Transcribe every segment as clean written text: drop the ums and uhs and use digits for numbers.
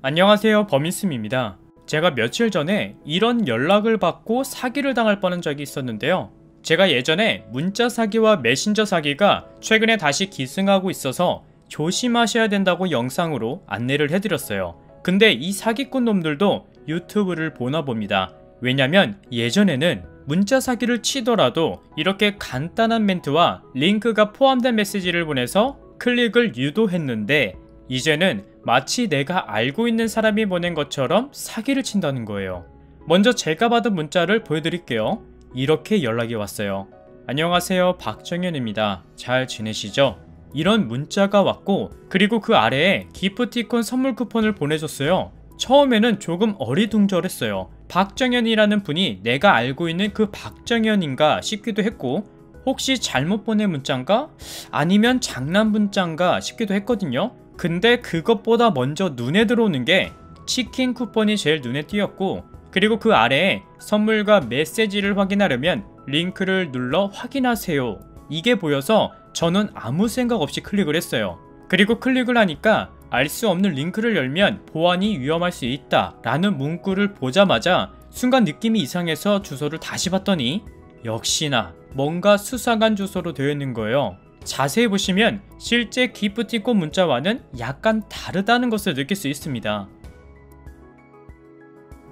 안녕하세요, 범인스입니다. 제가 며칠 전에 이런 연락을 받고 사기를 당할 뻔한 적이 있었는데요. 제가 예전에 문자 사기와 메신저 사기가 최근에 다시 기승하고 있어서 조심하셔야 된다고 영상으로 안내를 해드렸어요. 근데 이 사기꾼 놈들도 유튜브를 보나 봅니다. 왜냐면 예전에는 문자 사기를 치더라도 이렇게 간단한 멘트와 링크가 포함된 메시지를 보내서 클릭을 유도했는데, 이제는 마치 내가 알고 있는 사람이 보낸 것처럼 사기를 친다는 거예요. 먼저 제가 받은 문자를 보여드릴게요. 이렇게 연락이 왔어요. 안녕하세요, 박정현입니다. 잘 지내시죠? 이런 문자가 왔고, 그리고 그 아래에 기프티콘 선물 쿠폰을 보내줬어요. 처음에는 조금 어리둥절했어요. 박정현이라는 분이 내가 알고 있는 그 박정현인가 싶기도 했고, 혹시 잘못 보낸 문자인가? 아니면 장난 문자인가 싶기도 했거든요. 근데 그것보다 먼저 눈에 들어오는 게 치킨 쿠폰이 제일 눈에 띄었고, 그리고 그 아래에 선물과 메시지를 확인하려면 링크를 눌러 확인하세요, 이게 보여서 저는 아무 생각 없이 클릭을 했어요. 그리고 클릭을 하니까 알 수 없는 링크를 열면 보안이 위험할 수 있다 라는 문구를 보자마자 순간 느낌이 이상해서 주소를 다시 봤더니 역시나 뭔가 수상한 주소로 되어 있는 거예요. 자세히 보시면 실제 기프티콘 문자와는 약간 다르다는 것을 느낄 수 있습니다.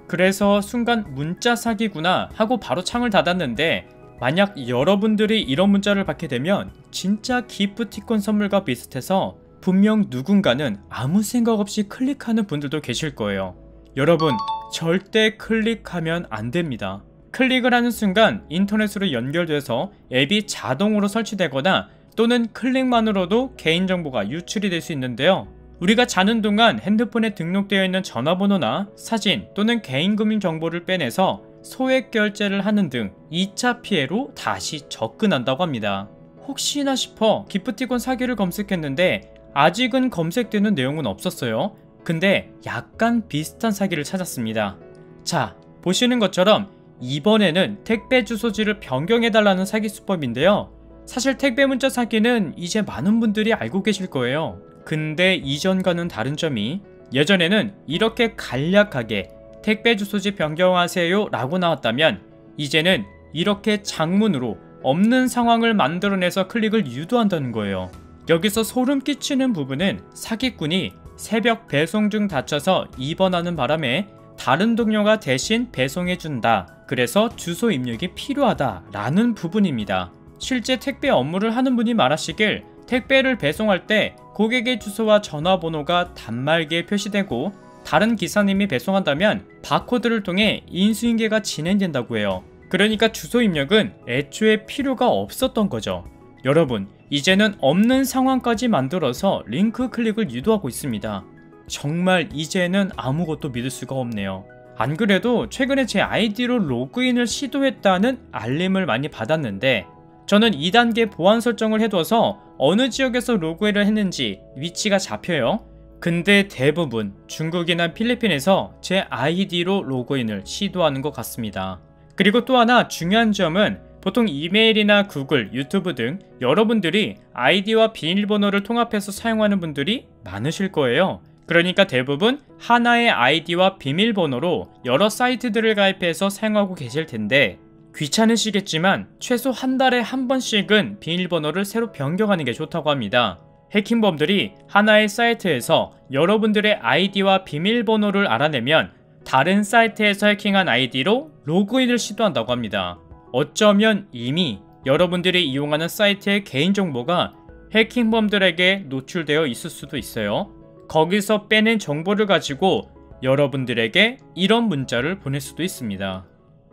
그래서 순간 문자 사기구나 하고 바로 창을 닫았는데, 만약 여러분들이 이런 문자를 받게 되면 진짜 기프티콘 선물과 비슷해서 분명 누군가는 아무 생각 없이 클릭하는 분들도 계실 거예요. 여러분, 절대 클릭하면 안 됩니다. 클릭을 하는 순간 인터넷으로 연결돼서 앱이 자동으로 설치되거나 또는 클릭만으로도 개인정보가 유출이 될 수 있는데요. 우리가 자는 동안 핸드폰에 등록되어 있는 전화번호나 사진 또는 개인금융 정보를 빼내서 소액 결제를 하는 등 2차 피해로 다시 접근한다고 합니다. 혹시나 싶어 기프티콘 사기를 검색했는데 아직은 검색되는 내용은 없었어요. 근데 약간 비슷한 사기를 찾았습니다. 자, 보시는 것처럼 이번에는 택배 주소지를 변경해달라는 사기 수법인데요. 사실 택배 문자 사기는 이제 많은 분들이 알고 계실 거예요. 근데 이전과는 다른 점이, 예전에는 이렇게 간략하게 택배 주소지 변경하세요 라고 나왔다면, 이제는 이렇게 장문으로 없는 상황을 만들어내서 클릭을 유도한다는 거예요. 여기서 소름 끼치는 부분은 사기꾼이 새벽 배송 중 다쳐서 입원하는 바람에 다른 동료가 대신 배송해준다, 그래서 주소 입력이 필요하다 라는 부분입니다. 실제 택배 업무를 하는 분이 말하시길, 택배를 배송할 때 고객의 주소와 전화번호가 단말기에 표시되고 다른 기사님이 배송한다면 바코드를 통해 인수인계가 진행된다고 해요. 그러니까 주소 입력은 애초에 필요가 없었던 거죠. 여러분, 이제는 없는 상황까지 만들어서 링크 클릭을 유도하고 있습니다. 정말 이제는 아무것도 믿을 수가 없네요. 안 그래도 최근에 제 아이디로 로그인을 시도했다는 알림을 많이 받았는데, 저는 2단계 보안 설정을 해둬서 어느 지역에서 로그인을 했는지 위치가 잡혀요. 근데 대부분 중국이나 필리핀에서 제 아이디로 로그인을 시도하는 것 같습니다. 그리고 또 하나 중요한 점은, 보통 이메일이나 구글, 유튜브 등 여러분들이 아이디와 비밀번호를 통합해서 사용하는 분들이 많으실 거예요. 그러니까 대부분 하나의 아이디와 비밀번호로 여러 사이트들을 가입해서 사용하고 계실 텐데, 귀찮으시겠지만 최소 한 달에 한 번씩은 비밀번호를 새로 변경하는 게 좋다고 합니다. 해킹범들이 하나의 사이트에서 여러분들의 아이디와 비밀번호를 알아내면 다른 사이트에서 해킹한 아이디로 로그인을 시도한다고 합니다. 어쩌면 이미 여러분들이 이용하는 사이트의 개인정보가 해킹범들에게 노출되어 있을 수도 있어요. 거기서 빼낸 정보를 가지고 여러분들에게 이런 문자를 보낼 수도 있습니다.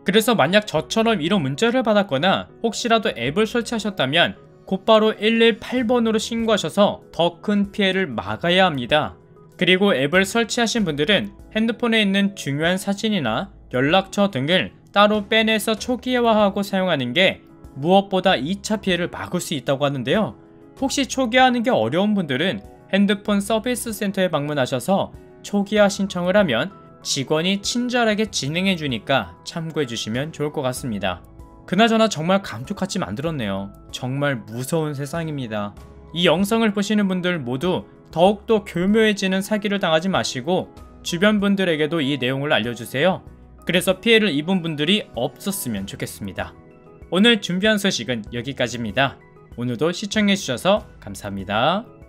그래서 만약 저처럼 이런 문자를 받았거나 혹시라도 앱을 설치하셨다면 곧바로 118번으로 신고하셔서 더 큰 피해를 막아야 합니다. 그리고 앱을 설치하신 분들은 핸드폰에 있는 중요한 사진이나 연락처 등을 따로 빼내서 초기화하고 사용하는 게 무엇보다 2차 피해를 막을 수 있다고 하는데요. 혹시 초기화하는 게 어려운 분들은 핸드폰 서비스 센터에 방문하셔서 초기화 신청을 하면 직원이 친절하게 진행해 주니까 참고해 주시면 좋을 것 같습니다. 그나저나 정말 감쪽같이 만들었네요. 정말 무서운 세상입니다. 이 영상을 보시는 분들 모두 더욱더 교묘해지는 사기를 당하지 마시고 주변 분들에게도 이 내용을 알려주세요. 그래서 피해를 입은 분들이 없었으면 좋겠습니다. 오늘 준비한 소식은 여기까지입니다. 오늘도 시청해주셔서 감사합니다.